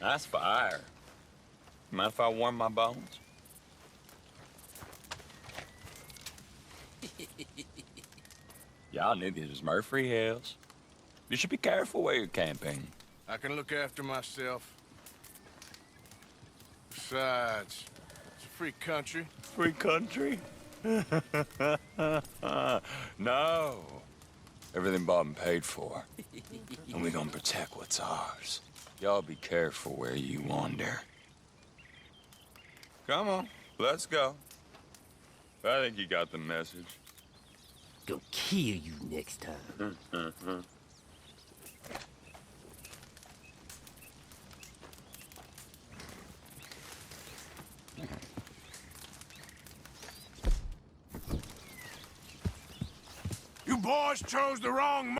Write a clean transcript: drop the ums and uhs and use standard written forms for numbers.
Nice fire. Mind if I warm my bones? Y'all niggas is Murfree Hills. You should be careful where you're camping. I can look after myself. Besides, it's a free country. Free country? No. Everything bought and paid for. And we gonna protect what's ours. Y'all be careful where you wander. Come on, let's go. I think you got the message. Gonna kill you next time. You boys chose the wrong